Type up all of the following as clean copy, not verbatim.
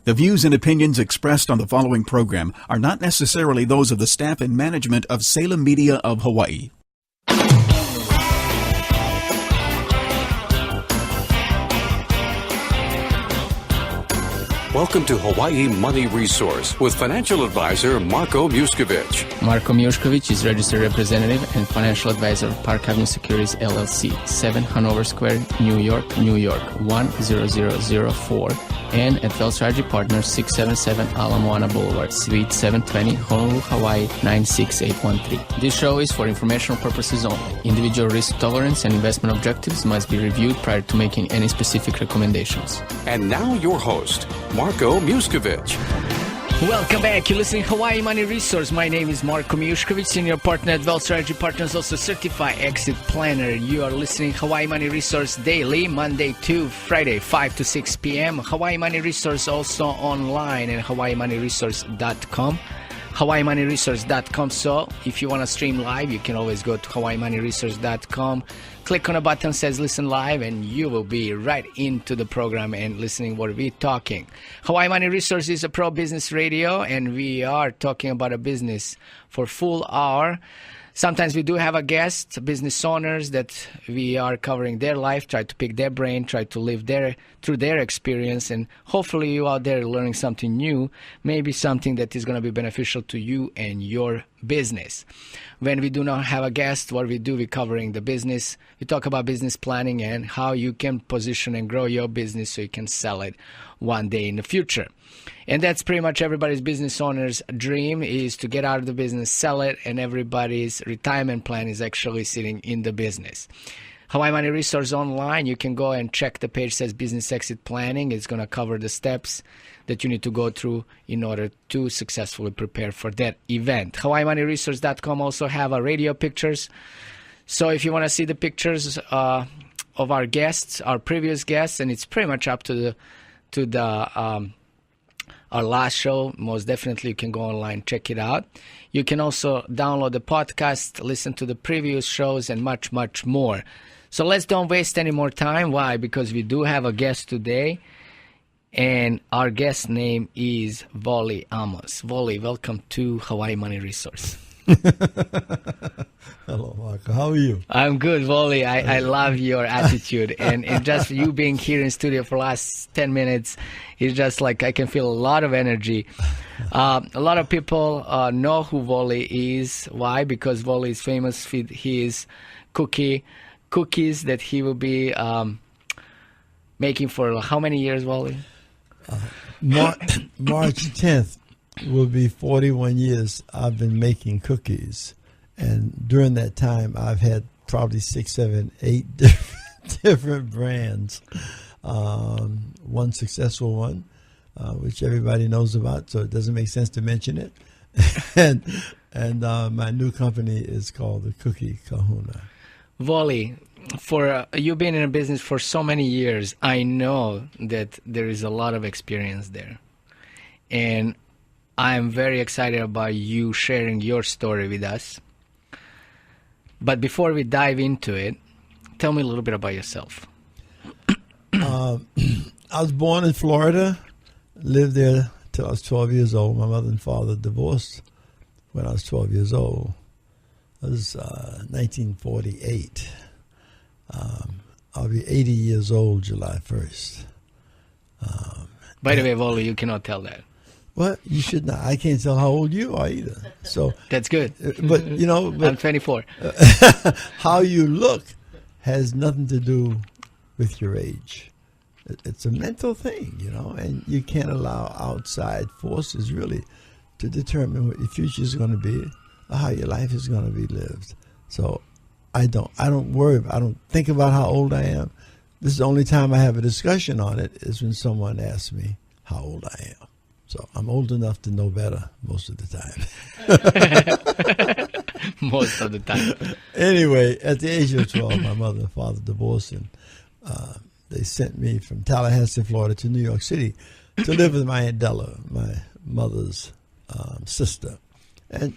The views and opinions expressed on the following program are not necessarily those of the staff and management of Salem Media of Hawaii. Welcome to Hawaii Money Resource with financial advisor Marko Muskovic. Marko Muskovic is registered representative and financial advisor of Park Avenue Securities LLC, 7 Hanover Square, New York, 10004, and at Bell Strategy Partners, 677 Ala Moana Boulevard, Suite 720, Honolulu, Hawaii, 96813. This show is for informational purposes only. Individual risk tolerance and investment objectives must be reviewed prior to making any specific recommendations. And now your host, Marko Muskovic. Welcome back. You're listening to Hawaii Money Resource. My name is Marko Muskovic, senior partner at Wealth Strategy Partners, also certified exit planner. You are listening to Hawaii Money Resource daily, Monday to Friday, 5 to 6 p.m. Hawaii Money Resource also online at hawaiimoneyresource.com. hawaiimoneyresource.com. So if you want to stream live, you can always go to hawaiimoneyresource.com. Click on a button that says listen live, and you will be right into the program and listening what we're talking. Hawaii Money Resource is a pro business radio, and we are talking about a business for full hour. Sometimes we do have a guest, business owners, that we are covering their life, try to pick their brain, try to live through their experience, and hopefully you out there learning something new, maybe something that is going to be beneficial to you and your business. When we do not have a guest, what we do, we're covering the business. We talk about business planning and how you can position and grow your business so you can sell it one day in the future. And that's pretty much everybody's business owner's dream, is to get out of the business, sell it, and everybody's retirement plan is actually sitting in the business. Hawaii Money Resource online, you can go and check the page that says Business Exit Planning. It's going to cover the steps that you need to go through in order to successfully prepare for that event. hawaiimoneyresource.com also have our radio pictures. So if you want to see the pictures of our guests, our previous guests, and it's pretty much up to our last show, most definitely you can go online, check it out. You can also download the podcast, listen to the previous shows, and much, much more. So let's don't waste any more time. Why? Because we do have a guest today, and our guest name is Wally Amos. Wally, welcome to Hawaii Money Resource. Hello, Marko. How are you? I'm good, Wally. I love your attitude. And just you being here in studio for the last 10 minutes, it's just like I can feel a lot of energy. A lot of people know who Wally is. Why? Because Wally is famous for his cookies that he will be making for how many years, Wally? March 10th will be 41 years I've been making cookies. And during that time, I've had probably 6, 7, 8 different brands. One successful one, which everybody knows about, so it doesn't make sense to mention it. and my new company is called the Cookie Kahuna. Wally, for you've been in a business for so many years, I know that there is a lot of experience there. And I'm very excited about you sharing your story with us. But before we dive into it, tell me a little bit about yourself. I was born in Florida, lived there till I was 12 years old. My mother and father divorced when I was 12 years old. It was 1948. I'll be 80 years old July 1st. By the way, Wally, you cannot tell that. Well, you should not. I can't tell how old you are either. So that's good. But you know, I'm 24. How you look has nothing to do with your age. It's a mental thing, you know, and you can't allow outside forces really to determine what your future is going to be or how your life is going to be lived. So I don't worry. I don't think about how old I am. This is the only time I have a discussion on it is when someone asks me how old I am. So I'm old enough to know better most of the time. Most of the time. Anyway, at the age of 12, my mother and father divorced, and they sent me from Tallahassee, Florida, to New York City to live with my Aunt Della, my mother's sister. And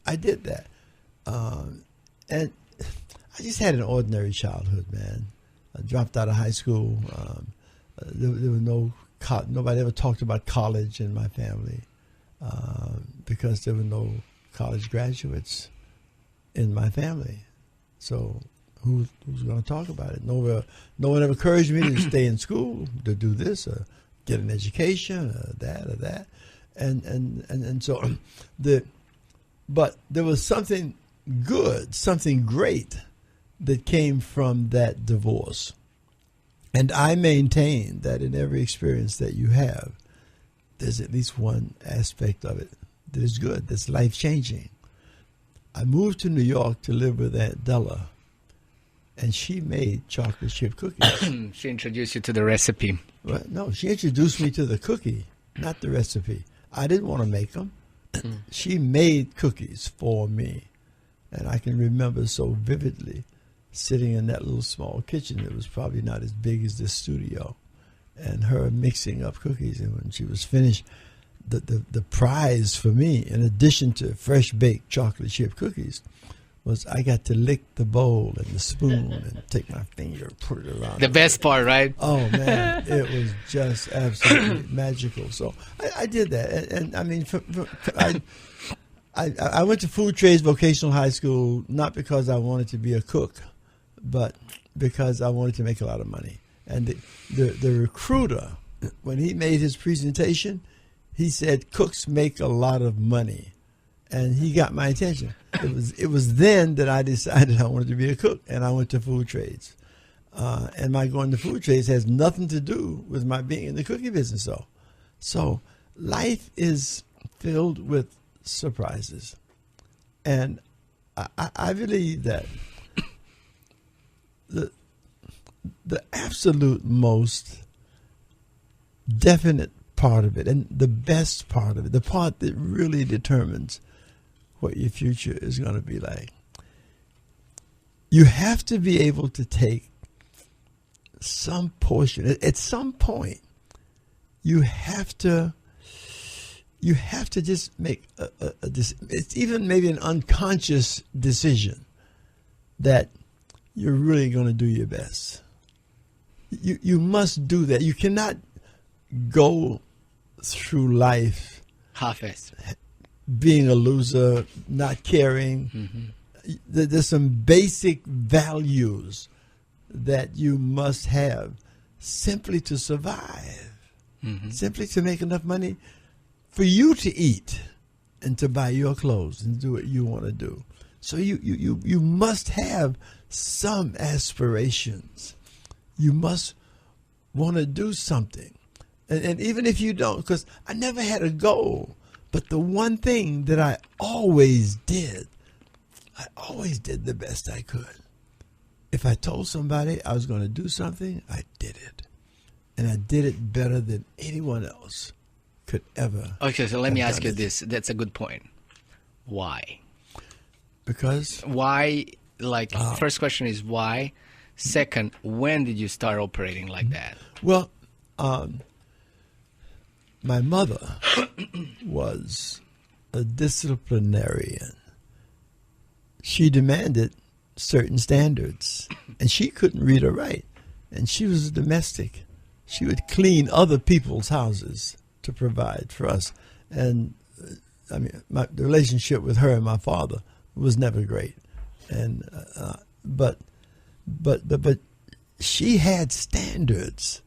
I did that. And I just had an ordinary childhood, man. I dropped out of high school. There were no nobody ever talked about college in my family because there were no college graduates in my family. So who's going to talk about it? No one ever encouraged me to stay in school, to do this, or get an education, or that. And so but there was something good, something great that came from that divorce. And I maintain that in every experience that you have, there's at least one aspect of it that is good, that's life-changing. I moved to New York to live with Aunt Della, and she made chocolate chip cookies. She introduced you to the recipe. Well, no, she introduced me to the cookie, not the recipe. I didn't want to make them. She made cookies for me. And I can remember so vividly sitting in that little small kitchen that was probably not as big as this studio, and her mixing up cookies. And when she was finished, the prize for me, in addition to fresh baked chocolate chip cookies, was I got to lick the bowl and the spoon and take my finger, put it around. The best part, right? Oh man, it was just absolutely magical. So I did that, and I mean, I went to Food Trades Vocational High School not because I wanted to be a cook, but because I wanted to make a lot of money. And the recruiter, when he made his presentation, he said, "Cooks make a lot of money," and he got my attention. It was then that I decided I wanted to be a cook, and I went to Food Trades. And my going to Food Trades has nothing to do with my being in the cookie business, though. So life is filled with surprises, and I believe that the absolute most definite part of it, and the best part of it, the part that really determines what your future is going to be like, you have to be able to take some portion. At some point, you have to just make it's even maybe an unconscious decision that you're really going to do your best. You must do that. You cannot go through life half-assed, being a loser, not caring. Mm-hmm. There's some basic values that you must have simply to survive, simply to make enough money for you to eat and to buy your clothes and do what you want to do. So you must have some aspirations. You must want to do something. And even if you don't, because I never had a goal, but the one thing that I always did the best I could. If I told somebody I was going to do something, I did it. And I did it better than anyone else could ever. Okay, so let me ask you this. That's a good point. Why? Because? Why, first question is why? Second, when did you start operating like that? Well, my mother was a disciplinarian. She demanded certain standards, and she couldn't read or write, and she was a domestic. She would clean other people's houses to provide for us, and I mean, the relationship with her and my father was never great, and but she had standards.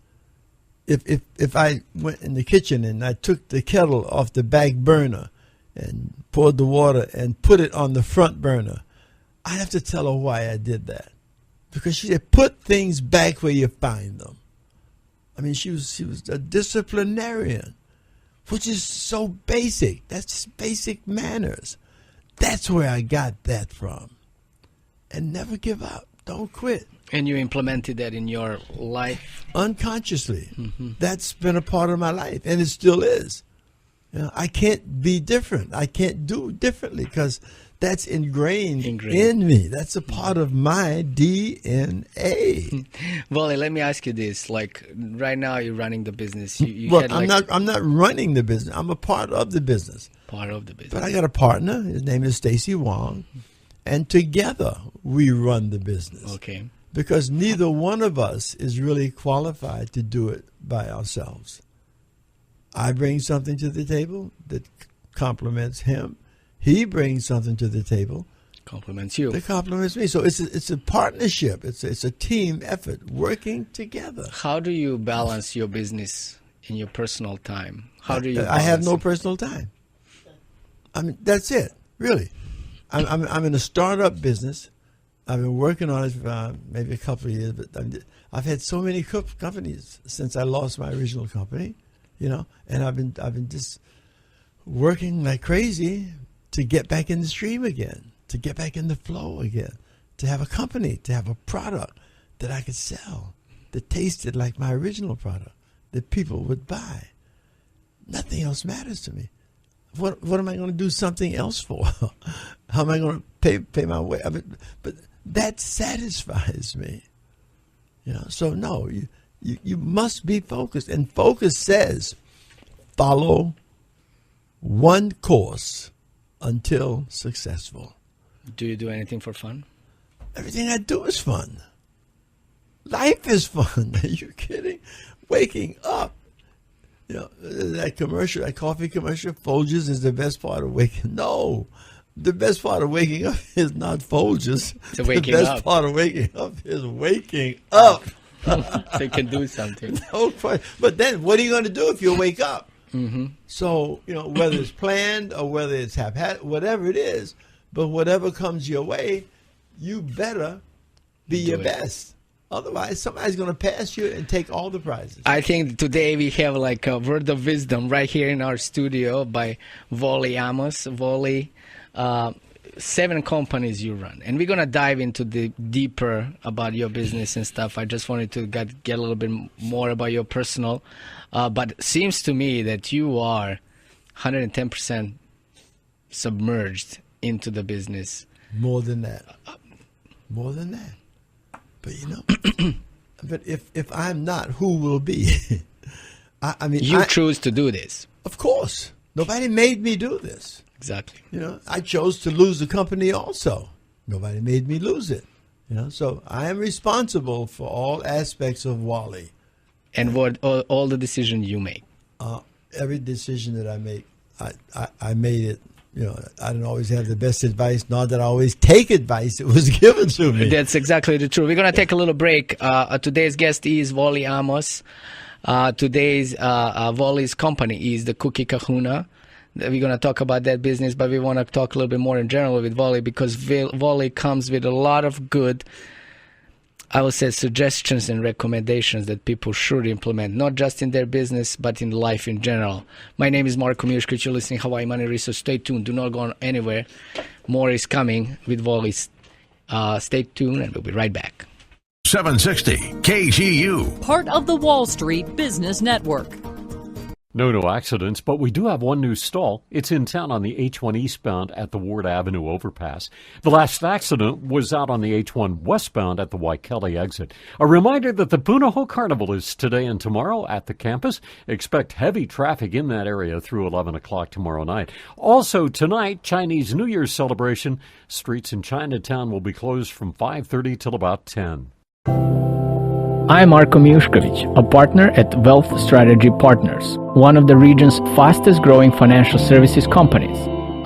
If I went in the kitchen and I took the kettle off the back burner and poured the water and put it on the front burner, I'd have to tell her why I did that, because she said, "Put things back where you find them." I mean, she was a disciplinarian, which is so basic. That's basic manners. That's where I got that from. And never give up. Don't quit. And you implemented that in your life? Unconsciously. Mm-hmm. That's been a part of my life, and it still is. You know, I can't be different. I can't do differently because that's ingrained in me. That's a part of my DNA. Wally, let me ask you this. Like right now, you're running the business. I'm not running the business. I'm a part of the business. Part of the business. But I got a partner. His name is Stacy Wong, and together we run the business. Okay. Because neither one of us is really qualified to do it by ourselves. I bring something to the table that complements him. He brings something to the table Compliments you. that complements me. So it's a partnership. It's a team effort working together. How do you balance your business in your personal time? How do you? I have balance no it? personal time. I mean, that's it. Really, I'm in a startup business. I've been working on it for maybe a couple of years, but I've had so many companies since I lost my original company, and I've been just working like crazy to get back in the stream again, to get back in the flow again, to have a company, to have a product that I could sell, that tasted like my original product, that people would buy. Nothing else matters to me. What am I going to do something else for? How am I going to pay my way? But that satisfies me. So no, you must be focused. And focus says follow one course until successful. Do you do anything for fun? Everything I do is fun. Life is fun. Are you kidding? Waking up. That commercial, that coffee commercial, Folgers is the best part of waking. No, the best part of waking up is not Folgers. It's waking the best up. part of waking up is waking up. So you can do something. No question. But then what are you going to do if you wake up? Mm-hmm. So, whether it's planned or whether it's haphazard, whatever it is, but whatever comes your way, you better be your best. Otherwise, somebody's going to pass you and take all the prizes. I think today we have like a word of wisdom right here in our studio by Wally Amos. Wally, 7 companies you run. And we're going to dive into the deeper about your business and stuff. I just wanted to get a little bit more about your personal. But it seems to me that you are 110% submerged into the business. More than that. More than that. But but if I'm not, who will be? I mean, you choose to do this. Of course. Nobody made me do this. Exactly. I chose to lose the company also. Nobody made me lose it. So I am responsible for all aspects of Wally. And what all the decisions you make. Every decision that I make, I made it. I don't always have the best advice, nor that I always take advice that was given to me. That's exactly the truth. We're going to take a little break. Today's guest is Wally Amos. Today's Wally's company is the Cookie Kahuna. We're going to talk about that business, but we want to talk a little bit more in general with Wally because Wally comes with a lot of good, I would say, suggestions and recommendations that people should implement, not just in their business, but in life in general. My name is Marko Miushkovic. You're listening to Hawaii Money Resource. Stay tuned. Do not go anywhere. More is coming with Wally. Stay tuned, and we'll be right back. 760 KGU. Part of the Wall Street Business Network. No accidents, but we do have one new stall. It's in town on the H1 eastbound at the Ward Avenue overpass. The last accident was out on the H1 westbound at the Waikele exit. A reminder that the Punahou Carnival is today and tomorrow at the campus. Expect heavy traffic in that area through 11 o'clock tomorrow night. Also tonight, Chinese New Year's celebration. Streets in Chinatown will be closed from 5:30 till about 10. I'm Marko Miushkovic, a partner at Wealth Strategy Partners, one of the region's fastest growing financial services companies.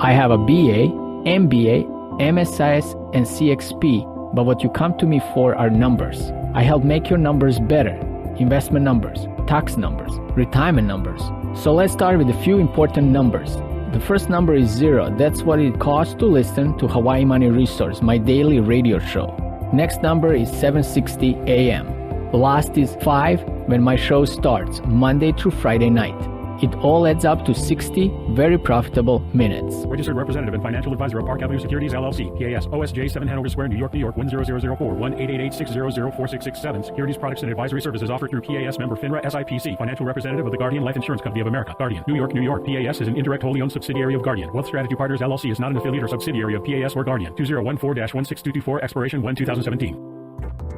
I have a BA, MBA, MSIS, and CXP, but what you come to me for are numbers. I help make your numbers better. Investment numbers, tax numbers, retirement numbers. So let's start with a few important numbers. The first number is 0. That's what it costs to listen to Hawaii Money Resource, my daily radio show. Next number is 7:60 a.m. Last is 5 when my show starts, Monday through Friday night. It all adds up to 60 very profitable minutes. Registered representative and financial advisor of Park Avenue Securities, LLC, PAS, OSJ 7 Hanover Square, New York, New York, 10004, 1-888-600-4667. Securities products and advisory services offered through PAS member FINRA SIPC, financial representative of the Guardian Life Insurance Company of America. Guardian, New York, New York. PAS is an indirect wholly owned subsidiary of Guardian. Wealth Strategy Partners, LLC is not an affiliate or subsidiary of PAS or Guardian. 2014-16224, expiration 1/2017.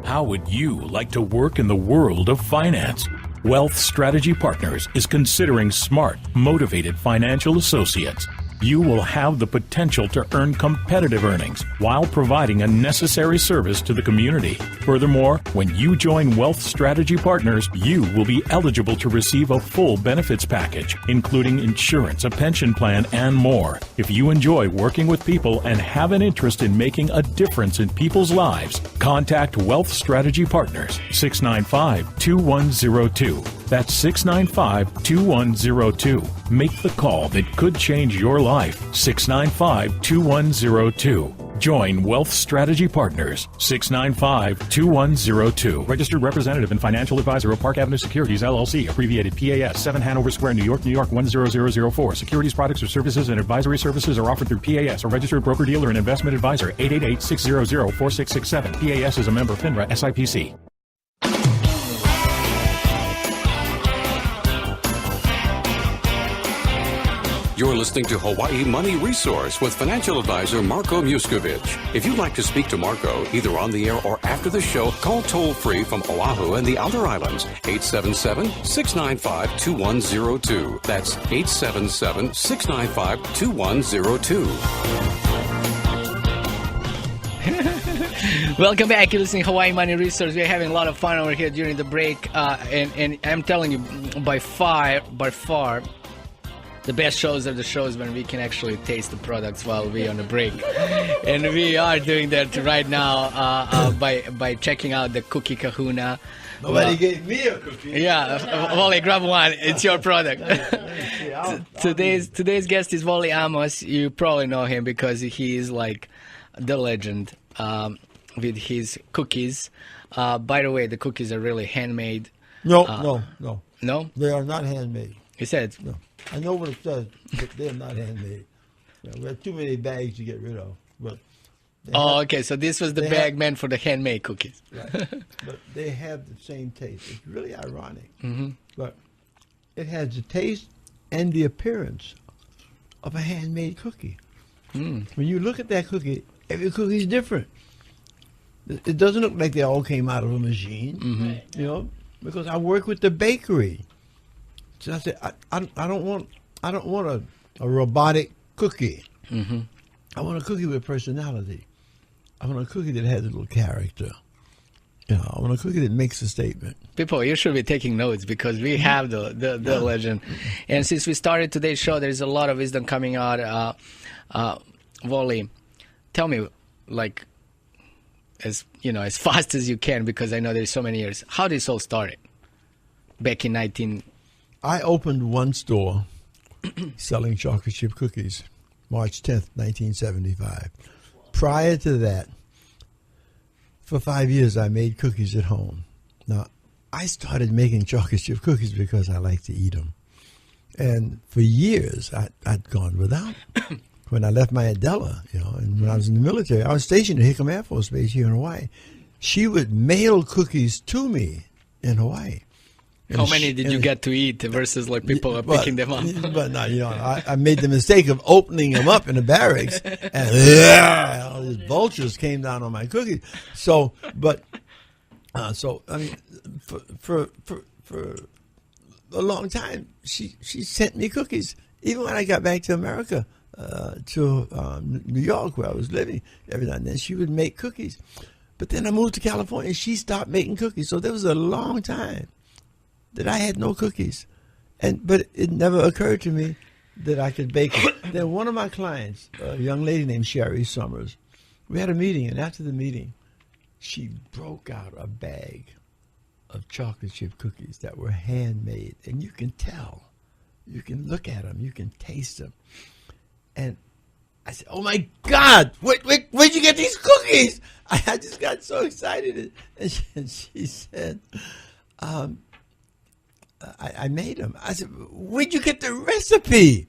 How would you like to work in the world of finance? Wealth Strategy Partners is considering smart, motivated financial associates. you will have the potential to earn competitive earnings while providing a necessary service to the community. Furthermore, when you join Wealth Strategy Partners, you will be eligible to receive a full benefits package, including insurance, a pension plan, and more. If you enjoy working with people and have an interest in making a difference in people's lives, contact Wealth Strategy Partners, 695-2102. That's 695-2102. Make the call that could change your life. 695-2102. Join Wealth Strategy Partners. 695-2102. Registered representative and financial advisor of Park Avenue Securities, LLC. Abbreviated PAS. 7 Hanover Square, New York, New York, 10004. Securities, products, or services and advisory services are offered through PAS, a registered broker-dealer and investment advisor. 888-600-4667. PAS is a member of FINRA SIPC. You're listening to Hawaii Money Resource with financial advisor Marco Muscovich. If you'd like to speak to Marco, either on the air or after the show, call toll-free from Oahu and the outer islands, 877-695-2102. That's 877-695-2102. Welcome back. You're listening to Hawaii Money Resource. We're having a lot of fun over here during the break. And I'm telling you, by far, the best shows are the shows when we can actually taste the products while we're on the break. And we are doing that right now by checking out the Cookie Kahuna. Nobody gave me a cookie. Yeah, Wally, grab one. It's your product. Today's guest is Wally Amos. You probably know him because he is like the legend with his cookies. By the way, the cookies are really handmade. No. No? They are not handmade. He said. No. I know what it says, but they're not handmade. We have too many bags to get rid of. But okay. So this was the bag meant for the handmade cookies. Right. But they have the same taste. It's really ironic. Mm-hmm. But it has the taste and the appearance of a handmade cookie. Mm. When you look at that cookie, every cookie is different. It doesn't look like they all came out of a machine, mm-hmm. you know, because I work with the bakery. So I said, I don't want a robotic cookie. Mm-hmm. I want a cookie with personality. I want a cookie that has a little character. You know, I want a cookie that makes a statement. People, you should be taking notes because we have the legend. And since we started today's show, there's a lot of wisdom coming out. Wally, tell me, like, as fast as you can, because I know there's so many years. How this all started back in 19... I opened one store selling chocolate chip cookies, March 10th, 1975. Prior to that, for 5 years, I made cookies at home. Now, I started making chocolate chip cookies because I like to eat them. And for years, I'd gone without. When I left my Adela, and when I was in the military, I was stationed at Hickam Air Force Base here in Hawaii. She would mail cookies to me in Hawaii. How many did you get to eat versus like people are picking them up? But no, I made the mistake of opening them up in the barracks, and all these vultures came down on my cookies. So I mean, for a long time, she sent me cookies. Even when I got back to America, to New York where I was living, every now and then she would make cookies. But then I moved to California, and she stopped making cookies. So there was a long time that I had no cookies, but it never occurred to me that I could bake them. Then one of my clients, a young lady named Sherry Summers, we had a meeting, and after the meeting, she broke out a bag of chocolate chip cookies that were handmade, and you can tell, you can look at them, you can taste them, and I said, "Oh my God, where'd you get these cookies?" I just got so excited, and she said, I made them. I said, "Where'd you get the recipe?"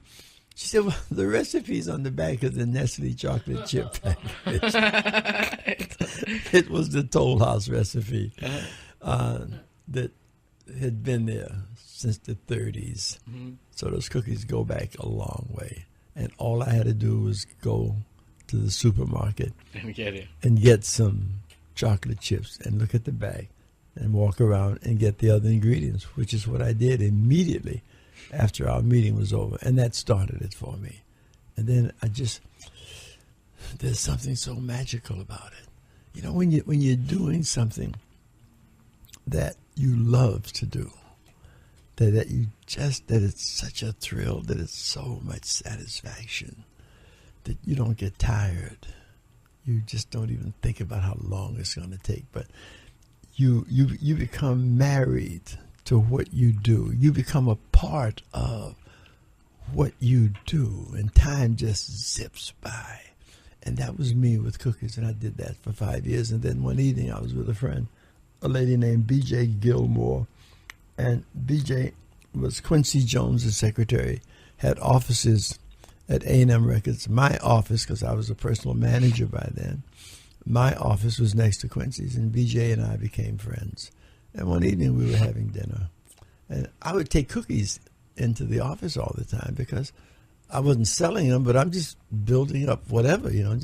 She said, "Well, the recipe's on the back of the Nestle chocolate chip package." It was the Toll House recipe that had been there since the 30s. Mm-hmm. So those cookies go back a long way. And all I had to do was go to the supermarket and get some chocolate chips and look at the bag and walk around and get the other ingredients, which is what I did immediately after our meeting was over. And that started it for me. And then there's something so magical about it. You know, when you're doing something that you love to do, that it's such a thrill, that it's so much satisfaction, that you don't get tired. You just don't even think about how long it's going to take. But you become married to what you do. You become a part of what you do, and time just zips by. And that was me with cookies, and I did that for 5 years. And then one evening I was with a friend, a lady named B.J. Gilmore, and B.J. was Quincy Jones' secretary, had offices at A&M Records. My office, because I was a personal manager by then, my office was next to Quincy's, and B.J. and I became friends. And one evening we were having dinner, and I would take cookies into the office all the time because I wasn't selling them, but I'm just building up whatever, you know.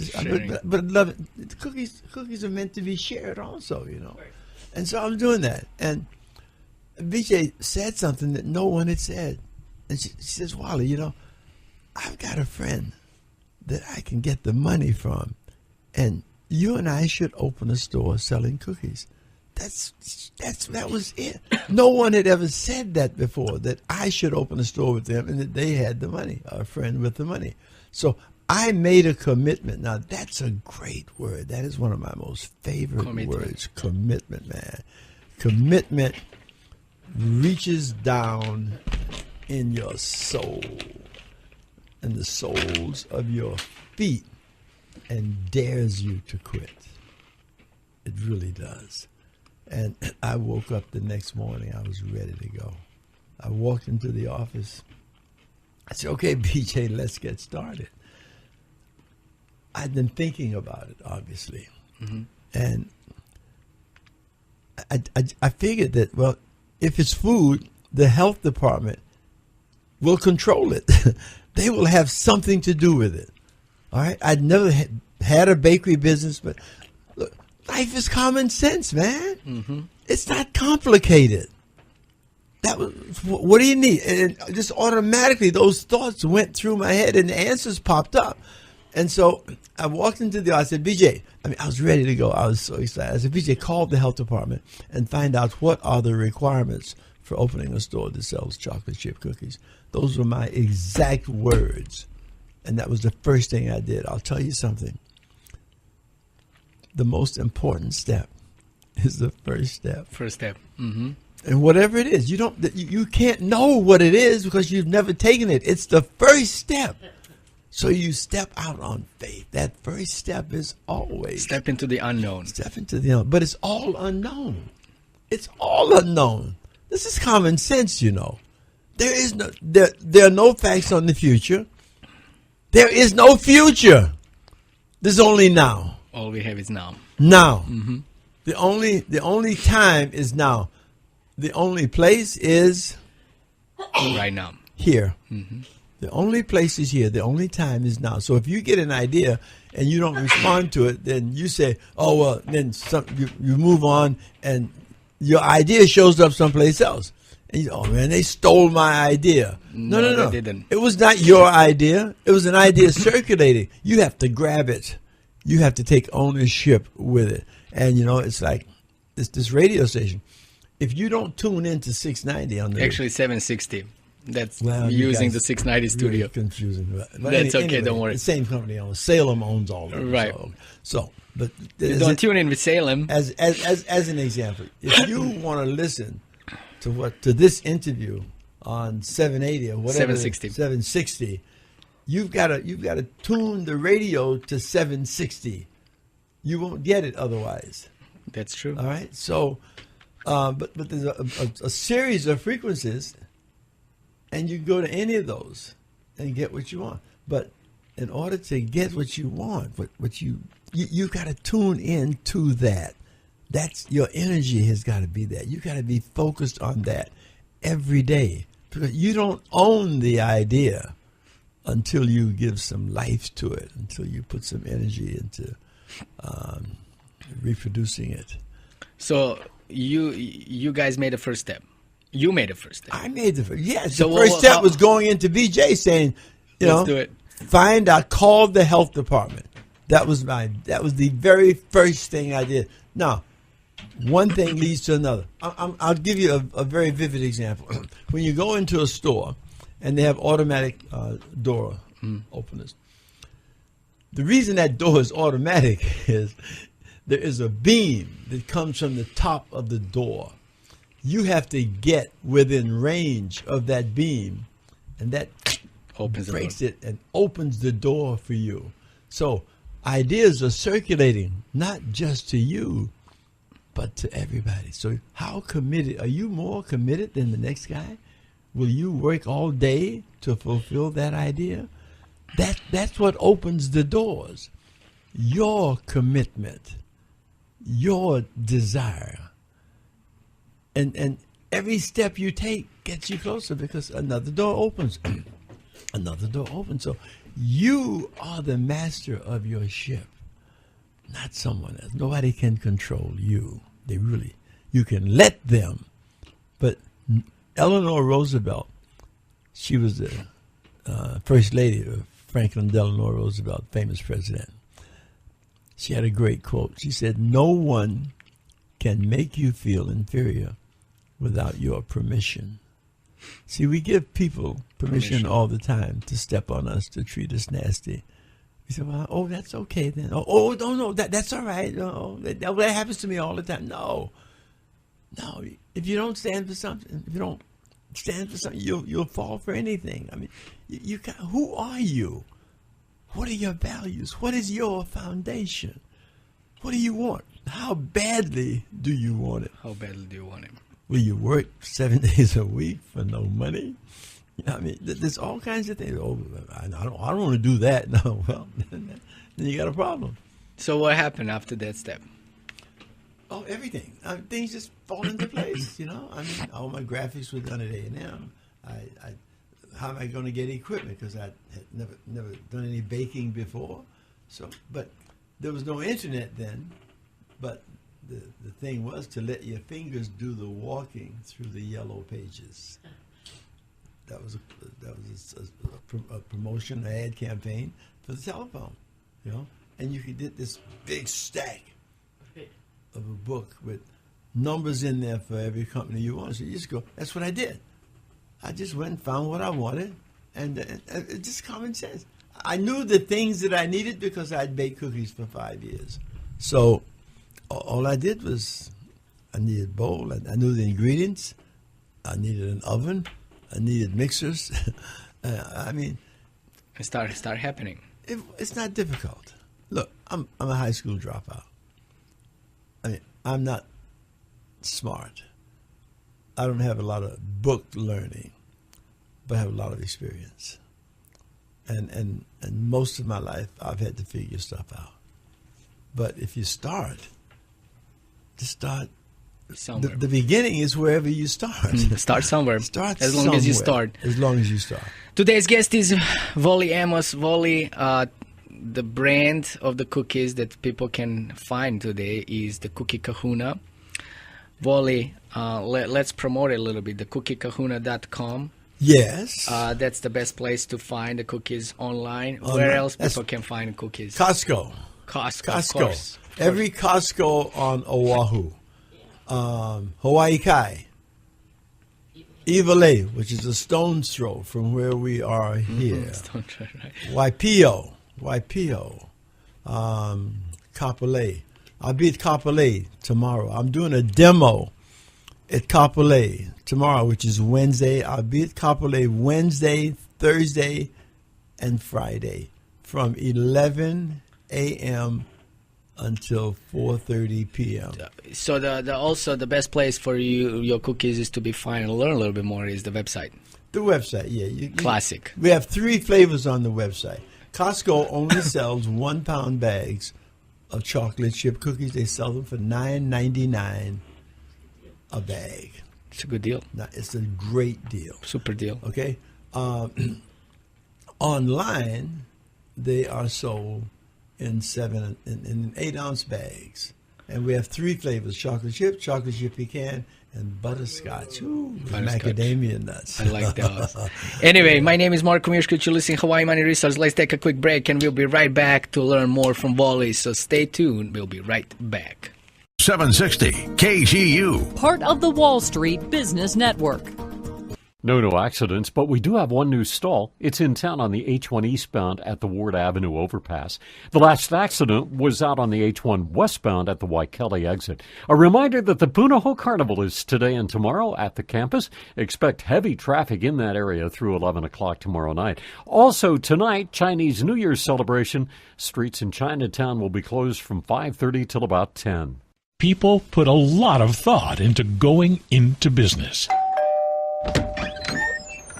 But I love it. Cookies are meant to be shared also, you know. And so I was doing that. And BJ said something that no one had said. And she says, Wally, you know, I've got a friend that I can get the money from, and you and I should open a store selling cookies. That was it. No one had ever said that before, that I should open a store with them and that they had the money, a friend with the money. So I made a commitment. Now, that's a great word. That is one of my most favorite words, commitment, man. Commitment reaches down in your soul and the soles of your feet and dares you to quit. It really does. And I woke up the next morning. I was ready to go. I walked into the office. I said, okay, BJ, let's get started. I'd been thinking about it, obviously. Mm-hmm. And I figured that, well, if it's food, the health department will control it. They will have something to do with it. All right? I'd never had a bakery business, but look, life is common sense, man. Mm-hmm. It's not complicated. What do you need? And just automatically, those thoughts went through my head, and the answers popped up. And so I walked into the office. I said, BJ, I was ready to go. I was so excited. I said, BJ, call the health department and find out what are the requirements for opening a store that sells chocolate chip cookies. Those were my exact words. And that was the first thing I did. I'll tell you something. The most important step is the first step. First step. Mm-hmm. And whatever it is, you can't know what it is because you've never taken it. It's the first step. So you step out on faith. That first step is always step into the unknown. Step into the unknown. But it's all unknown. It's all unknown. This is common sense, you know. There are no facts on the future. There is no future. There's only now. All we have is now. Now. Mm-hmm. The only time is now. The only place is right now. Here. Mm-hmm. The only place is here. The only time is now. So if you get an idea and you don't respond to it, then you say, oh, well, then you move on and your idea shows up someplace else. And you say, oh, man, they stole my idea. No. They didn't. It was not your idea. It was an idea circulating. You have to grab it. You have to take ownership with it. And, you know, it's like this radio station. If you don't tune into 690 on the... Actually, 760. That's using the 690 studio. Really confusing. But that's okay, anyway, don't worry. The same company owns. Salem owns all of them. Right. But don't tune in with Salem. As an example, if you want to listen to this interview on 780 or whatever, 760, you've got to tune the radio to 760. You won't get it otherwise. That's true. All right. So, but there's a series of frequencies. And you go to any of those and get what you want. But in order to get what you want, what you got to tune in to that. That's your energy has got to be there. You got to be focused on that every day because you don't own the idea until you give some life to it, until you put some energy into reproducing it. So you guys made a first step. You made the first step. I made the first. Yes, so the first step was going into BJ saying, let's do it. Find out. Call the health department. That was the very first thing I did. Now, one thing leads to another. I'll give you a very vivid example. When you go into a store and they have automatic door openers, the reason that door is automatic is there is a beam that comes from the top of the door. You have to get within range of that beam, and that breaks it and opens the door for you. So ideas are circulating, not just to you, but to everybody. So how committed, are you more committed than the next guy? Will you work all day to fulfill that idea? That's what opens the doors. Your commitment, your desire. And every step you take gets you closer because another door opens. Another door opens. So you are the master of your ship, not someone else. Nobody can control you. You can let them. But Eleanor Roosevelt, she was the first lady of Franklin Delano Roosevelt, famous president. She had a great quote. She said, "No one can make you feel inferior without your permission." See, we give people permission all the time to step on us, to treat us nasty. We say, "Well, oh, that's okay then." Oh, no, that's all right. No, that happens to me all the time. No. If you don't stand for something, you'll fall for anything. I mean, who are you? What are your values? What is your foundation? What do you want? How badly do you want it? Will you work 7 days a week for no money? I mean, there's all kinds of things. Oh, I don't want to do that. No, well, then you got a problem. So what happened after that step? Oh, everything. Things just fall into place, I mean, all my graphics were done at A&M. How am I going to get equipment? Because I had never done any baking before. So, but there was no internet then. But the thing was to let your fingers do the walking through the yellow pages. That was a promotion, an ad campaign for the telephone, And you could get this big stack of a book with numbers in there for every company you want. So you just go. That's what I did. I just went and found what I wanted, and it's just common sense. I knew the things that I needed because I'd baked cookies for 5 years. So all I did was I needed a bowl. I knew the ingredients. I needed an oven. I needed mixers. I mean, it start happening. It's not difficult. Look, I'm a high school dropout. I mean, I'm not smart. I don't have a lot of book learning, but I have a lot of experience. And most of my life, I've had to figure stuff out. But if you start, just start. Somewhere. The beginning is wherever you start. Start somewhere. Start as long as you start. As long as you start. Today's guest is Wally Amos. Wally, the brand of the cookies that people can find today is the Cookie Kahuna. Wally, let's promote it a little bit. The cookiekahuna.com. Yes. That's the best place to find the cookies online. Where else people can find cookies? Costco. Costco. Every Costco on Oahu. Hawaii Kai. Iwalei, which is a stone's throw from where we are here. Stone's throw, right. Waipio. Kapolei. I'll be at Kapolei tomorrow. I'm doing a demo at Kapolei tomorrow, which is Wednesday. I'll be at Kapolei Wednesday, Thursday, and Friday from 11 a.m. until 4:30 p.m. So also the best place for your cookies is to be found and learn a little bit more is the website. The website, yeah. Classic. We have 3 flavors on the website. Costco only sells 1-pound bags of chocolate chip cookies. They sell them for $9.99 a bag. It's a good deal. Now, it's a great deal. Super deal. Okay. Online, they are sold in 8-ounce bags, and we have 3 flavors: chocolate chip pecan, and butterscotch. Ooh, Butterscotch. macadamia nuts. I like those. Anyway, my name is Marko Miushkovic. You're listening to Hawaii Money Resource. Let's take a quick break, and we'll be right back to learn more from Wally. So stay tuned. We'll be right back. 760 KGU. Part of the Wall Street Business Network. No accidents, but we do have one new stall. It's in town on the H1 eastbound at the Ward Avenue overpass. The last accident was out on the H1 westbound at the Waikele exit. A reminder that the Punahou Carnival is today and tomorrow at the campus. Expect heavy traffic in that area through 11 o'clock tomorrow night. Also tonight, Chinese New Year's celebration. Streets in Chinatown will be closed from 5:30 till about 10. People put a lot of thought into going into business,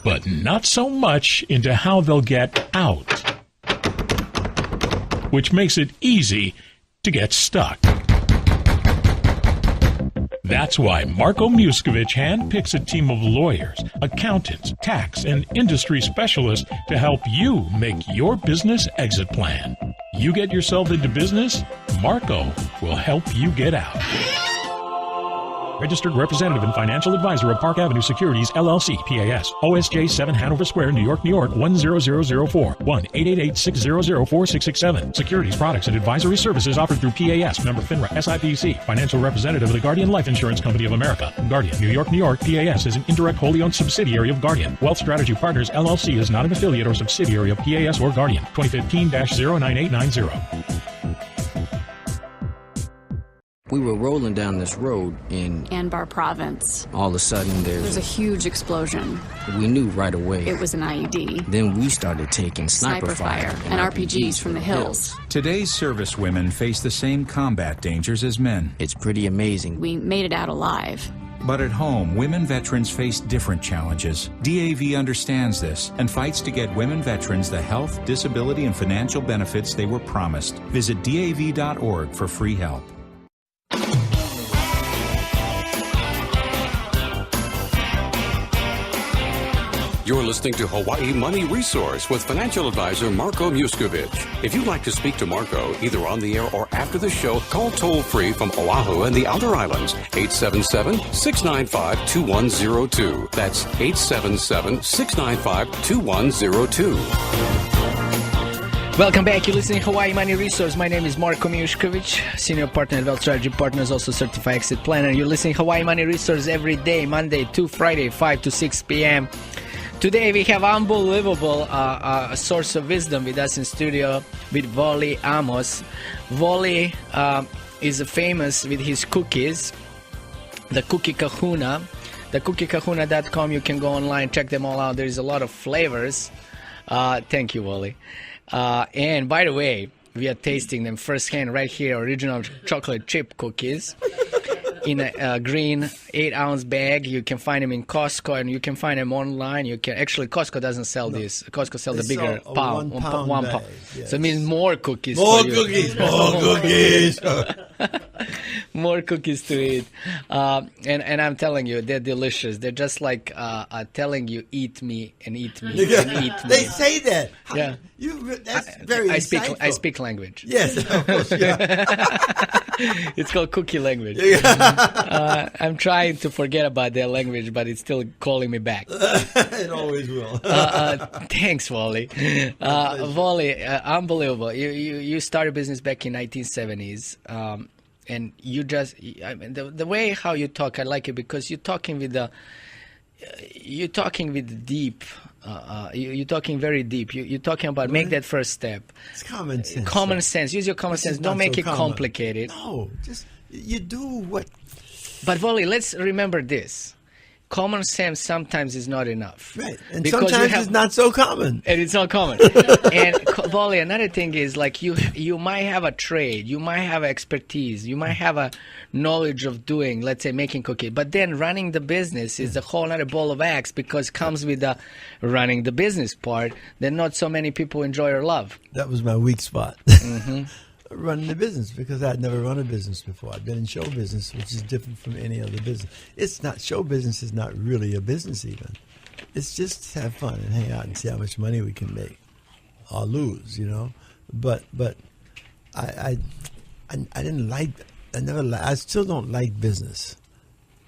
but not so much into how they'll get out, which makes it easy to get stuck. That's why Marko Miuskevich handpicks a team of lawyers, accountants, tax, and industry specialists to help you make your business exit plan. You get yourself into business, Marko will help you get out. Registered representative and financial advisor of Park Avenue Securities, LLC, PAS, OSJ 7 Hanover Square, New York, New York, 10004, 1-888-600-4667. Securities, products, and advisory services offered through PAS, member FINRA, SIPC, financial representative of the Guardian Life Insurance Company of America. Guardian, New York, New York, PAS is an indirect wholly owned subsidiary of Guardian. Wealth Strategy Partners, LLC is not an affiliate or subsidiary of PAS or Guardian. 2015-09890. We were rolling down this road in Anbar Province. all of a sudden There's a huge explosion. we knew right away. It was an IED. Then we started taking sniper fire and RPGs from the hills. Today's servicewomen face the same combat dangers as men. It's pretty amazing. We made it out alive. But at home, women veterans face different challenges. DAV understands this and fights to get women veterans the health, disability, and financial benefits they were promised. Visit DAV.org for free help. You're listening to Hawaii Money Resource with financial advisor Marko Miuskevich. If you'd like to speak to Marko, either on the air or after the show, call toll-free from Oahu and the Outer Islands, 877-695-2102. That's 877-695-2102. Welcome back. You're listening to Hawaii Money Resource. My name is Marko Miuskevich, Senior Partner at Wealth Strategy Partners, also Certified Exit Planner. You're listening to Hawaii Money Resource every day, Monday to Friday, 5 to 6 p.m. Today we have unbelievable source of wisdom with us in studio with Wally Amos. Wally is famous with his cookies, the Cookie Kahuna. The cookiekahuna.com, you can go online, check them all out. There's a lot of flavors. Thank you, Wally. And by the way, we are tasting them firsthand right here, original chocolate chip cookies in a green 8-ounce bag. You can find them in Costco, and you can find them online. You can actually, Costco doesn't sell this. Costco sells the bigger pound, one pound. Yes. So it means more cookies. More for you. cookies, more cookies. More cookies to eat. And I'm telling you, they're delicious. They're just like telling you, eat me and eat me and eat me. They say that. Yeah. That's very insightful. I speak language. Yes. Of course, yeah. It's called cookie language. I'm trying to forget about their language, but it's still calling me back. It always will. Thanks, Wally. Wally, unbelievable. You started business back in 1970s. And you just, I mean, the way how you talk, I like it because you're talking with deep. You're talking very deep. You're talking about make that first step. It's common sense. Common sense. Use your common sense. Don't make it complicated. No, just you do what. But Wally, let's remember this. Common sense sometimes is not enough. Right. And sometimes it's not so common. And it's not common. And Wally, another thing is like you might have a trade, you might have expertise, you might have a knowledge of doing, let's say, making cookies. But then running the business is a whole other ball of wax because it comes with the running the business part that not so many people enjoy or love. That was my weak spot. Mm-hmm. Running the business because I'd never run a business before. I've been in show business, which is different from any other business. It's not, show business is not really a business even. It's just to have fun and hang out and see how much money we can make or lose, you know. But I didn't like, I still don't like business.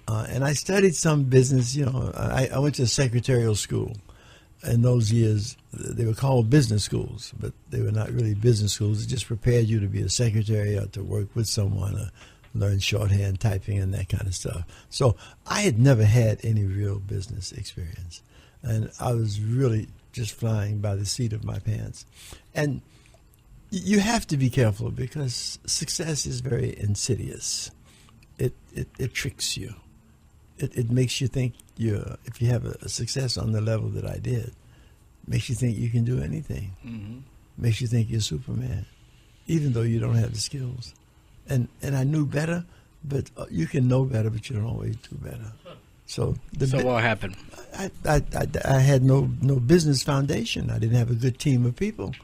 And I studied some business. You know, I went to a secretarial school. In those years, they were called business schools, but they were not really business schools. It just prepared you to be a secretary or to work with someone, or learn shorthand, typing, and that kind of stuff. So I had never had any real business experience. And I was really just flying by the seat of my pants. And you have to be careful because success is very insidious. It tricks you. It makes you think if you have a success on the level that I did, makes you think you can do anything. Mm-hmm. Makes you think you're Superman, even though you don't have the skills. And I knew better, but you can know better, but you don't always do better. So what happened? I had no business foundation. I didn't have a good team of people.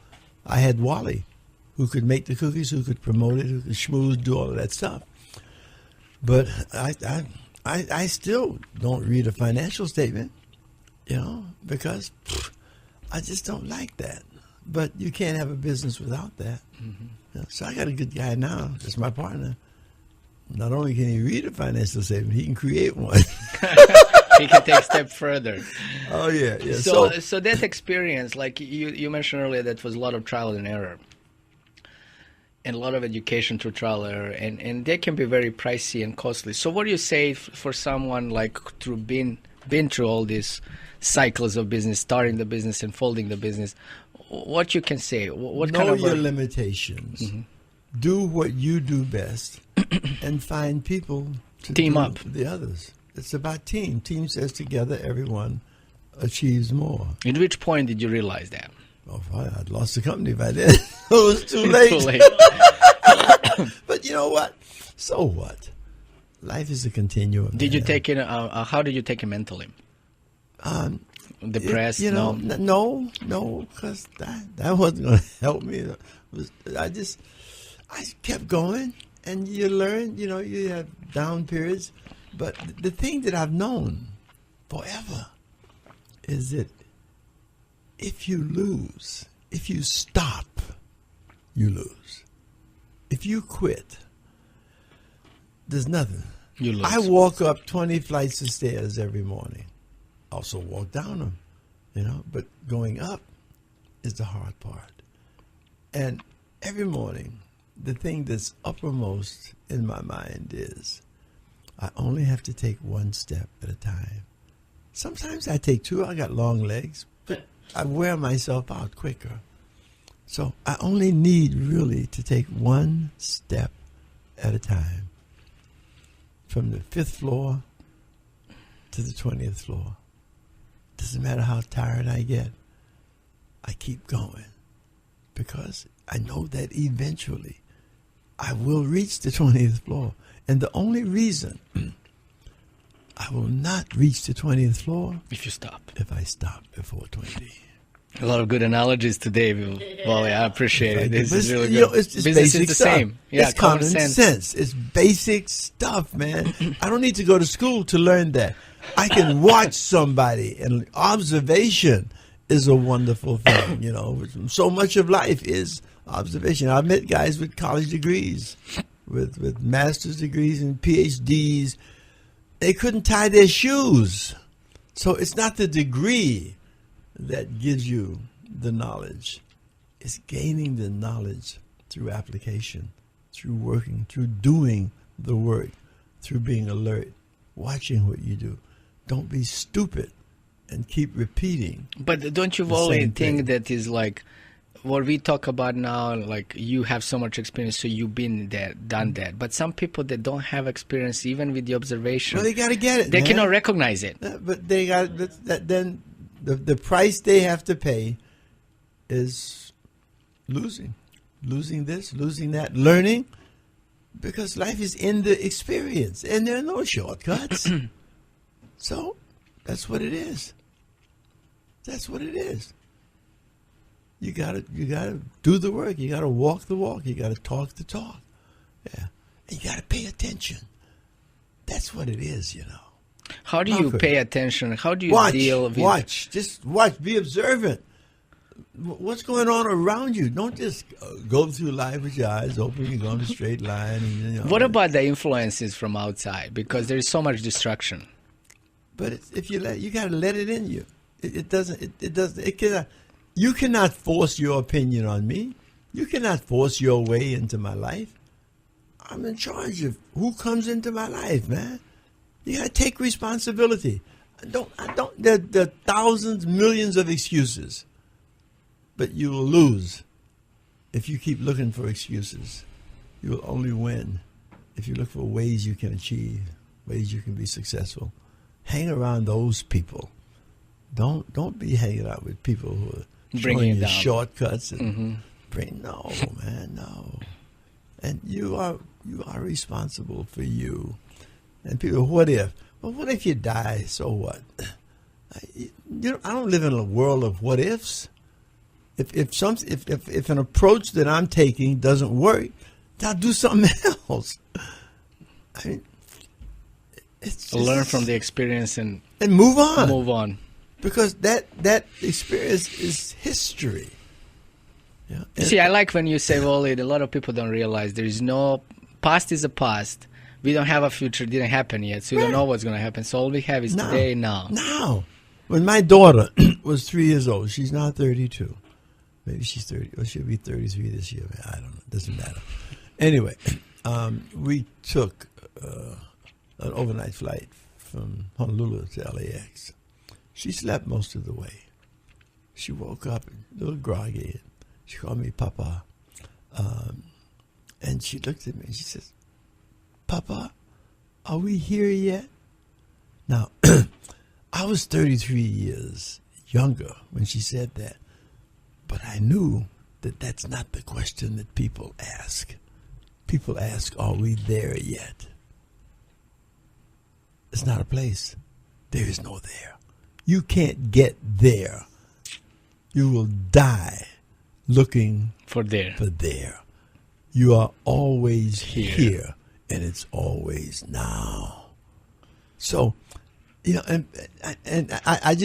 I had Wally, who could make the cookies, who could promote it, who could schmooze, do all of that stuff. But I still don't read a financial statement, you know, because I just don't like that. But you can't have a business without that. Mm-hmm. You know, so I got a good guy now. That's my partner. Not only can he read a financial statement, he can create one. He can take a step further. Oh, yeah. So that experience, like you mentioned earlier, that was a lot of trial and error. And a lot of education through trial and error. And they can be very pricey and costly. So what do you say for someone like through been through all these cycles of business, starting the business and folding the business, what you can say? What know kind of your limitations. Mm-hmm. Do what you do best and find people to team do up the others. It's about team. Team says together everyone achieves more. At which point did you realize that? Oh, I'd lost the company by then. It was too late. Too late. But you know what? So what? Life is a continuum. Did you take it? How did you take it mentally? Depressed? No, because that wasn't going to help me. I kept going, and you learn. You know, you have down periods, but the thing that I've known forever is that if you lose, if you stop, you lose. If you quit, there's nothing. You lose. I walk up 20 flights of stairs every morning. Also walk down them, you know. But going up is the hard part. And every morning, the thing that's uppermost in my mind is I only have to take one step at a time. Sometimes I take two. I got long legs, but I wear myself out quicker. So I only need really to take one step at a time. From the 5th floor to the 20th floor. Doesn't matter how tired I get. I keep going. Because I know that eventually I will reach the 20th floor. And the only reason I will not reach the 20th floor if you stop. If I stop before 20. A lot of good analogies today, Wally. I appreciate it. This is really good. You know, it's business basic is the stuff. same. Yeah, it's common sense. It's basic stuff, man. I don't need to go to school to learn that. I can watch somebody, and observation is a wonderful thing. You know, so much of life is observation. I've met guys with college degrees, with master's degrees and PhDs. They couldn't tie their shoes. So it's not the degree that gives you the knowledge. It's gaining the knowledge through application, through working, through doing the work, through being alert, watching what you do. Don't be stupid and keep repeating. But don't you always think that is like what we talk about now, like you have so much experience, so you've been there, done that. But some people that don't have experience, even with the observation, well, they got to get it. They man. cannot recognize it. But they got then the price they have to pay is losing this, losing that, learning, because life is in the experience, and there are no shortcuts. So that's what it is. That's what it is. You gotta do the work. You gotta walk the walk. You gotta talk the talk. Yeah, and you gotta pay attention. That's what it is, you know. How do you pay attention? How do you deal with watch? Just watch. Be observant. what's going on around you. Don't just go through life with your eyes open. You go in a straight line. And, what about the influences from outside? Because there's so much distraction. But if you got to let it in you. It doesn't. It cannot. You cannot force your opinion on me. You cannot force your way into my life. I'm in charge of who comes into my life, man. You got to take responsibility. There are thousands, millions of excuses, but you will lose if you keep looking for excuses. You will only win if you look for ways you can achieve, ways you can be successful. Hang around those people. Don't be hanging out with people who are showing you shortcuts and no, man, no. And you are responsible for you. And people, what if? Well, what if you die? So what? I don't live in a world of what ifs. If an approach that I'm taking doesn't work, I'll do something else. I mean, it's just, learn from the experience and move on. Move on. Because that experience is history. Yeah. See, I like when you say, Wally, a lot of people don't realize there is no past is a past. We don't have a future. It didn't happen yet, so we don't know what's going to happen. So all we have is today, now. Now. When my daughter was 3 years old, she's now 32. Maybe she's 30, or she'll be 33 this year. I don't know. It doesn't matter. Anyway, we took an overnight flight from Honolulu to LAX. She slept most of the way. She woke up a little groggy. She called me Papa. And she looked at me and she says, Papa, are we here yet? Now, I was 33 years younger when she said that. But I knew that that's not the question that people ask. People ask, are we there yet? It's not a place. There is no there. You can't get there. You will die looking for there. You are always here, and it's always now. So, and I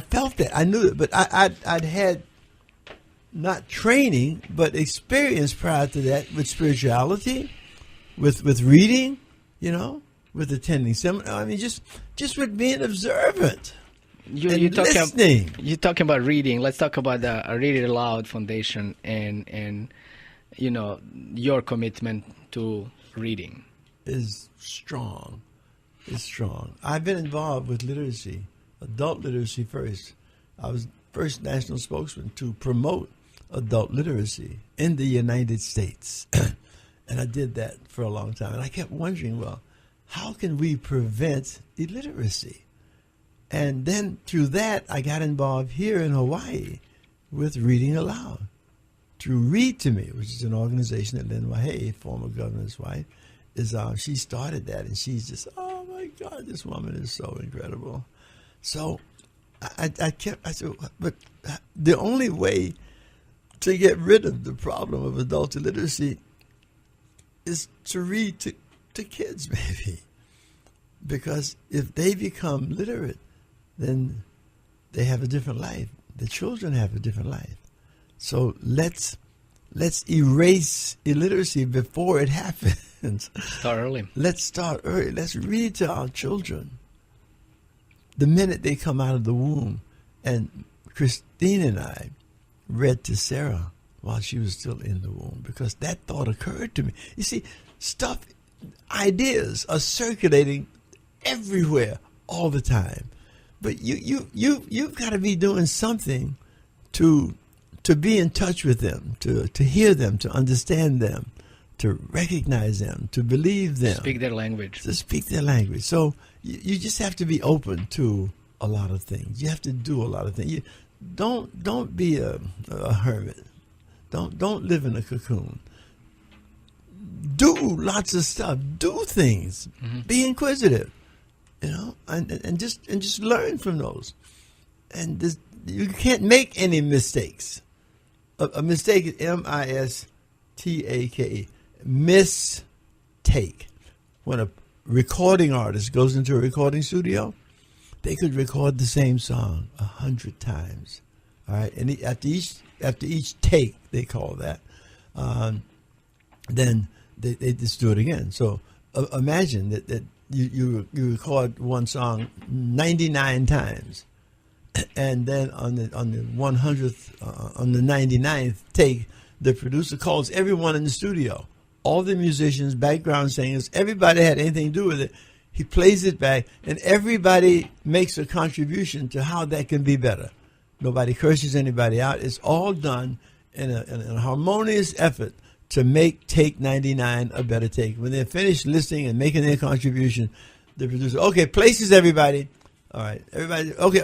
felt that. I knew it, but I'd had not training, but experience prior to that with spirituality, with reading, with attending seminars. I mean, just with being observant. You're talking about reading. Let's talk about the Read It Aloud Foundation and your commitment to reading. Is strong. It's strong. I've been involved with literacy, adult literacy first. I was first national spokesman to promote adult literacy in the United States. And I did that for a long time. And I kept wondering, well, how can we prevent illiteracy? And then through that, I got involved here in Hawaii with Reading Aloud. Through Read to Me, which is an organization that Lynn Wahey, former governor's wife, she started that. And she's just, oh my God, this woman is so incredible. So I said, but the only way to get rid of the problem of adult illiteracy is to read to kids, maybe. Because if they become literate, then they have a different life. The children have a different life. So let's erase illiteracy before it happens. Start early. Let's start early. Let's read to our children the minute they come out of the womb. And Christine and I read to Sarah while she was still in the womb, because that thought occurred to me. You see, ideas are circulating everywhere all the time, but you've got to be doing something to be in touch with them, to hear them, to understand them, to recognize them, to believe them, speak their language. To speak their language. So you just have to be open to a lot of things. You have to do a lot of things. Don't be a hermit. Don't live in a cocoon. Do lots of stuff. Do things. Mm-hmm. Be inquisitive. And just learn from those. And you can't make any mistakes. A mistake is mistake. Mistake. When a recording artist goes into a recording studio, they could record the same song 100 times All right, and after each take, they call that, then they just do it again. So imagine that you record one song 99 times, and then on the 100th, on the 99th take, the producer calls everyone in the studio, all the musicians, background singers, everybody had anything to do with it. He plays it back, and everybody makes a contribution to how that can be better. Nobody curses anybody out. It's all done in a harmonious effort to make take 99 a better take. When they're finished listening and making their contribution, the producer, okay, places everybody. All right, everybody. Okay,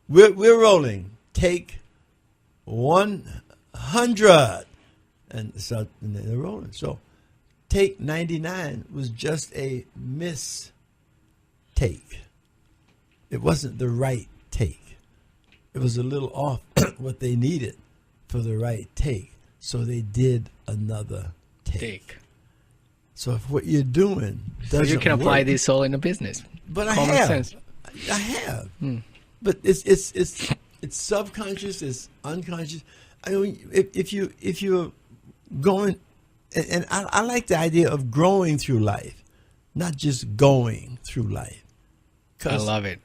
we're rolling. Take 100, and so and they're rolling. So take 99 was just a mistake. It wasn't the right take. It was a little off what they needed for the right take. So they did another take. So if what you're doing doesn't you can apply work, this all in a business. But Common I have. sense. I have. But it's subconscious, it's unconscious. I mean, if you're going, and I like the idea of growing through life, not just going through life. I love it.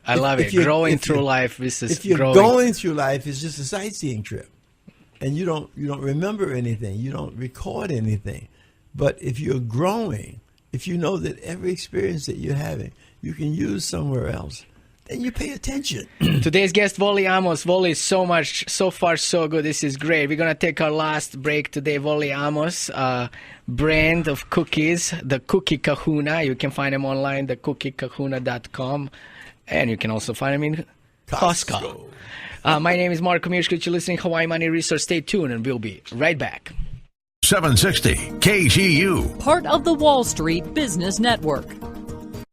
Growing through life is if you're growing. going through life, it's just a sightseeing trip, and you don't remember anything, you don't record anything. But if you're growing, if you know that every experience that you're having, you can use somewhere else, then you pay attention. Today's guest, Wally Amos. Wally, so far so good. This is great. We're going to take our last break today. Wally Amos, brand of cookies, the Cookie Kahuna. You can find them online, thecookiekahuna.com. And you can also find them in Costco. My name is Marko Miushkovic. You're listening to Hawaii Money Resource. Stay tuned, and we'll be right back. 760 KGU. Part of the Wall Street Business Network.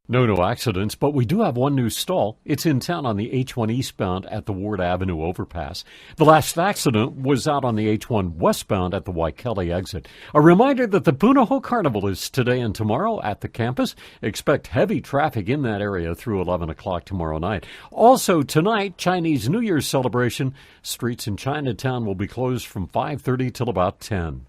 No accidents, but we do have one new stall. It's in town on the H1 eastbound at the Ward Avenue overpass. The last accident was out on the H1 westbound at the Waikele exit. A reminder that the Punahou Carnival is today and tomorrow at the campus. Expect heavy traffic in that area through 11 o'clock tomorrow night. Also tonight, Chinese New Year's celebration. Streets in Chinatown will be closed from 5:30 till about 10.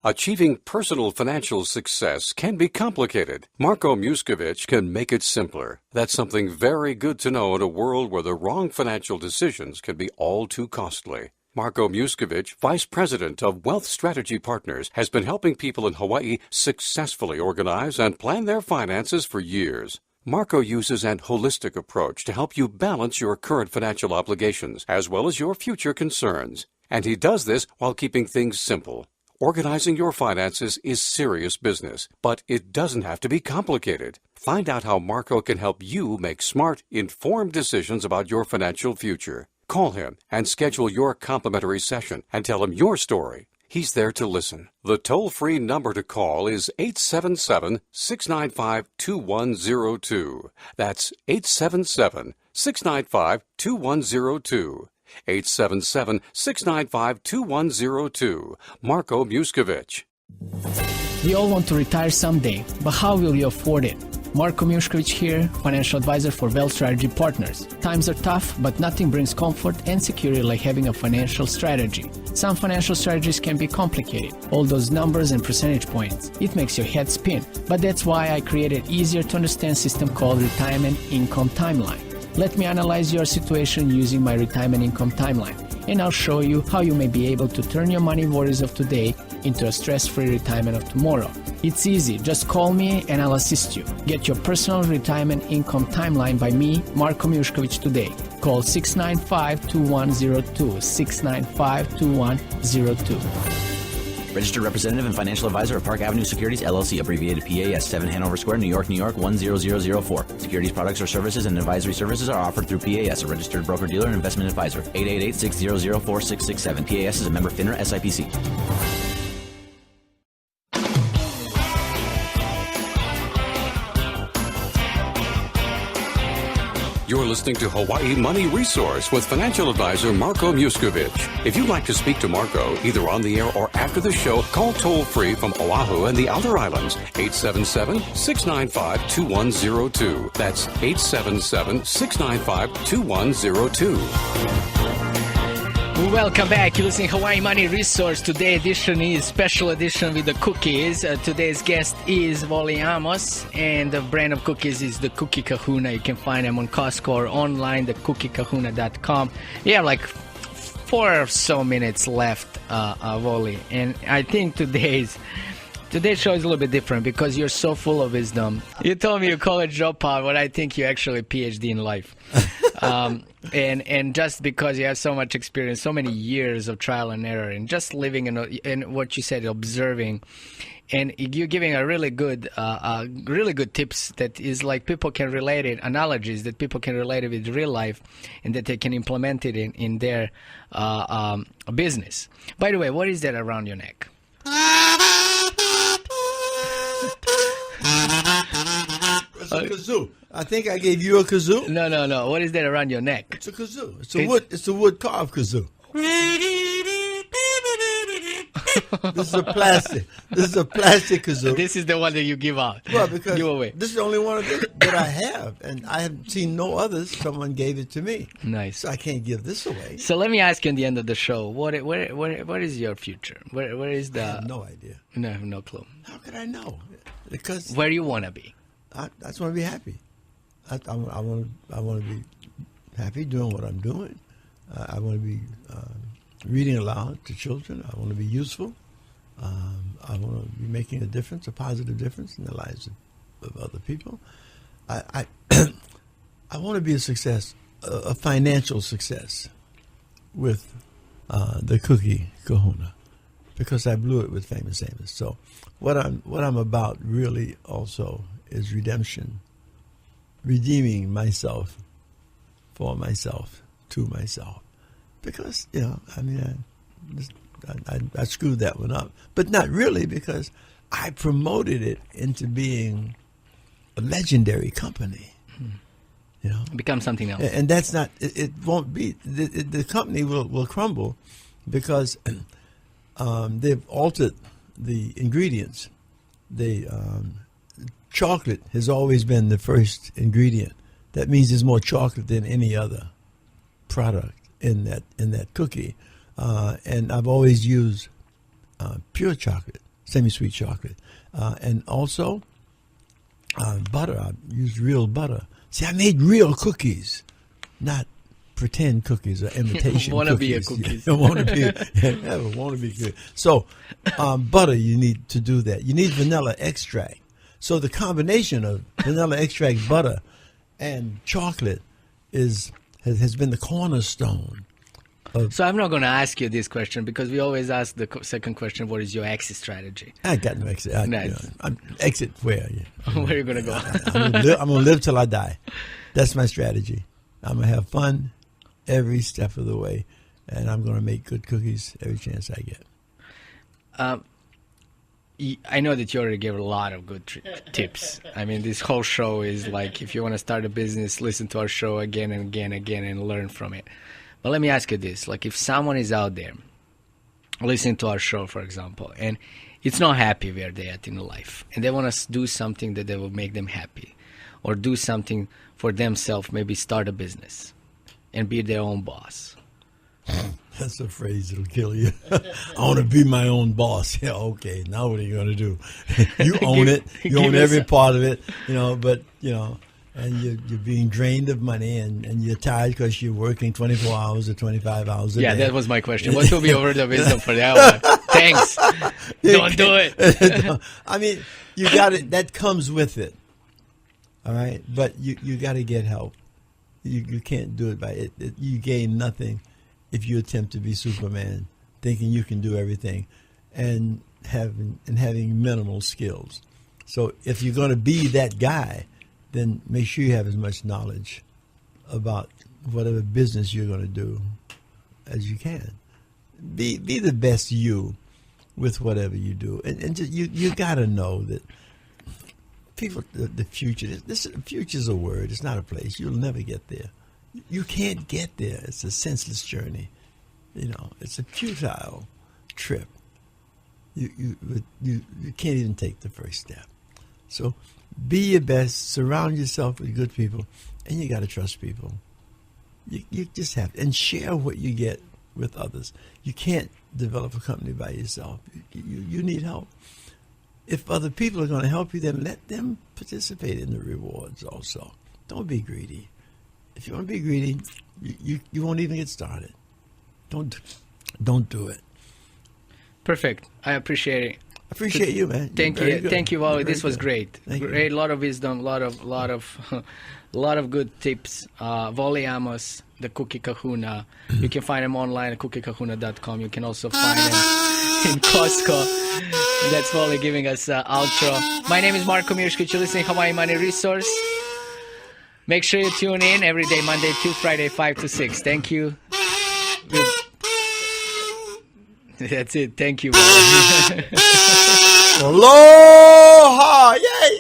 Achieving personal financial success can be complicated. Marko Miuskevich can make it simpler. That's something very good to know in a world where the wrong financial decisions can be all too costly. Marko Miuskevich, Vice President of Wealth Strategy Partners, has been helping people in Hawaii successfully organize and plan their finances for years. Marko uses an holistic approach to help you balance your current financial obligations as well as your future concerns. And he does this while keeping things simple. Organizing your finances is serious business, but it doesn't have to be complicated. Find out how Marko can help you make smart, informed decisions about your financial future. Call him and schedule your complimentary session and tell him your story. He's there to listen. The toll-free number to call is 877-695-2102. That's 877-695-2102. 877-695-2102. Marko Miuskevich. We all want to retire someday, but how will you afford it? Marko Miuskevich here, financial advisor for Wealth Strategy Partners. Times are tough, but nothing brings comfort and security like having a financial strategy. Some financial strategies can be complicated, all those numbers and percentage points. It makes your head spin, but that's why I created an easier to understand system called Retirement Income Timeline. Let me analyze your situation using my retirement income timeline, and I'll show you how you may be able to turn your money worries of today into a stress-free retirement of tomorrow. It's easy. Just call me and I'll assist you. Get your personal retirement income timeline by me, Marko Miuskevich, today. Call 695-2102, 695-2102. Registered representative and financial advisor of Park Avenue Securities, LLC, abbreviated PAS, 7 Hanover Square, New York, New York, 10004. Securities products or services and advisory services are offered through PAS, a registered broker-dealer and investment advisor. 888-600-4667. PAS is a member FINRA SIPC. You're listening to Hawaii Money Resource with financial advisor Marko Miuskevich. If you'd like to speak to Marko, either on the air or after the show, call toll-free from Oahu and the Outer Islands, 877-695-2102. That's 877-695-2102. Welcome back. You're listening to Hawaii Money Resource. Today's edition is special edition with the cookies. Today's guest is Wally Amos, and the brand of cookies is the Cookie Kahuna. You can find them on Costco or online, thecookiekahuna.com. You have like 4 or so minutes left, Wally. And I think today's show is a little bit different because you're so full of wisdom. You told me you college dropout, but I think you actually PhD in life. And just because you have so much experience, so many years of trial and error, and just living in what you said, observing, and you're giving a really good tips that is like people can relate it, analogies that people can relate it with real life, and that they can implement it in their business. By the way, what is that around your neck? It's a kazoo. I think I gave you a kazoo. No. What is that around your neck? It's a kazoo. It's a wood carved kazoo. This is a plastic kazoo. This is the one that you give out. Well, because give away. This is the only one of this that I have, and I have seen no others. Someone gave it to me. Nice. So I can't give this away. So let me ask you in the end of the show, what is your future? Where is the? I have no idea. No clue. How could I know? Because where you want to be? I just want to be happy. I want to be happy doing what I'm doing. I want to be reading aloud to children. I want to be useful. I want to be making a difference, a positive difference in the lives of other people. I want to be a success, a financial success with the Cookie Kahuna, because I blew it with Famous Amos. So what I'm about really also is redemption, redeeming myself for myself, to myself. Because, I screwed that one up. But not really, because I promoted it into being a legendary company. Become something else. And that's not, it won't be, the company will crumble because they've altered the ingredients. Chocolate has always been the first ingredient. That means there's more chocolate than any other product in that cookie. And I've always used pure chocolate, semi-sweet chocolate. And also butter. I used real butter. See, I made real cookies, not pretend cookies or imitation wannabe cookies. cookies. Wannabe good. So butter, you need to do that. You need vanilla extract. So the combination of vanilla extract, butter, and chocolate has been the cornerstone. So I'm not going to ask you this question because we always ask the second question, what is your exit strategy? I got no exit. I'm exit where? Where are you going to go? I'm going to live till I die. That's my strategy. I'm going to have fun every step of the way, and I'm going to make good cookies every chance I get. I know that you already gave a lot of good tips. I mean, this whole show is like, if you want to start a business, listen to our show again and again and again and learn from it. But let me ask you this. Like, if someone is out there listening to our show, for example, and it's not happy where they're at in life, and they want to do something that will make them happy, or do something for themselves, maybe start a business and be their own boss. That's a phrase that'll kill you. I want to be my own boss. Yeah, okay. Now what are you going to do? You own it. You own every part of it. And you're being drained of money, and you're tired because you're working 24 hours or 25 hours a day. Yeah, that was my question. What will be a word of wisdom for that one? Thanks. Don't do it. I mean, you got it. That comes with it. All right, but you got to get help. You can't do it by it. You gain nothing if you attempt to be Superman, thinking you can do everything, and having minimal skills. So if you're going to be that guy, then make sure you have as much knowledge about whatever business you're going to do as you can. Be the best you with whatever you do, and just, you got to know that people, the future. The future's a word. It's not a place. You'll never get there. You can't get there. It's a senseless journey. It's a futile trip. You can't even take the first step. So be your best. Surround yourself with good people, and you got to trust people. You just have to, and share what you get with others. You can't develop a company by yourself. You need help. If other people are going to help you, then let them participate in the rewards also. Don't be greedy. If you want to be greedy, you won't even get started. Don't do it. Perfect. I appreciate it. I appreciate you, man. Thank you, Wally. This was great. Thank you. Great, a lot of wisdom, lot of good tips. Wally Amos, the Cookie Kahuna. You can find him online at cookiekahuna.com. You can also find him in Costco. That's Wally giving us outro. My name is Marko Mirskovic. You're listening to Hawaii Money Resource. Make sure you tune in every day, Monday to Friday, 5 to 6. Thank you. That's it. Thank you. Aloha! Yay!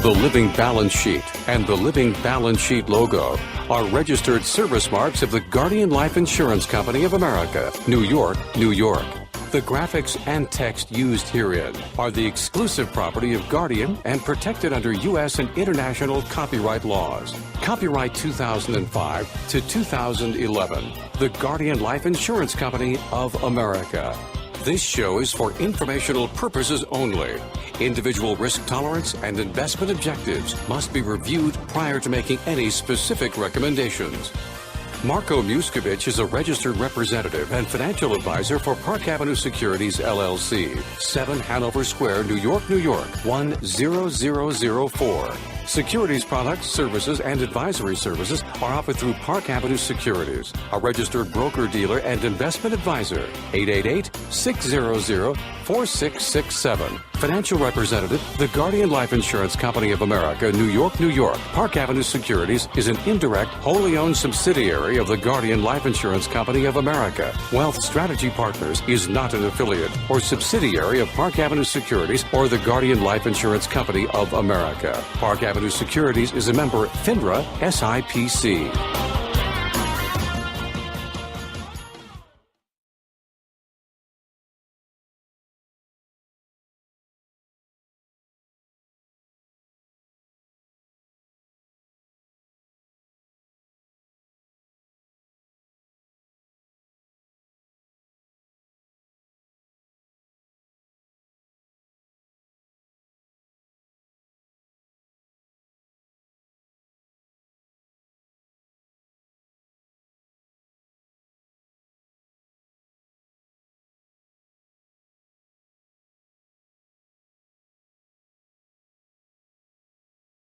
The Living Balance Sheet and the Living Balance Sheet logo are registered service marks of the Guardian Life Insurance Company of America, New York, New York. The graphics and text used herein are the exclusive property of Guardian and protected under U.S. and international copyright laws. Copyright 2005 to 2011. The Guardian Life Insurance Company of America. This show is for informational purposes only. Individual risk tolerance and investment objectives must be reviewed prior to making any specific recommendations. Marko Mirskovic is a registered representative and financial advisor for Park Avenue Securities, LLC, 7 Hanover Square, New York, New York, 10004. Securities products, services, and advisory services are offered through Park Avenue Securities, a registered broker-dealer and investment advisor. 888-600-4667. Financial representative, the Guardian Life Insurance Company of America, New York, New York. Park Avenue Securities is an indirect, wholly owned subsidiary of the Guardian Life Insurance Company of America. Wealth Strategy Partners is not an affiliate or subsidiary of Park Avenue Securities or the Guardian Life Insurance Company of America. Park Avenue Securities is a member FINRA SIPC.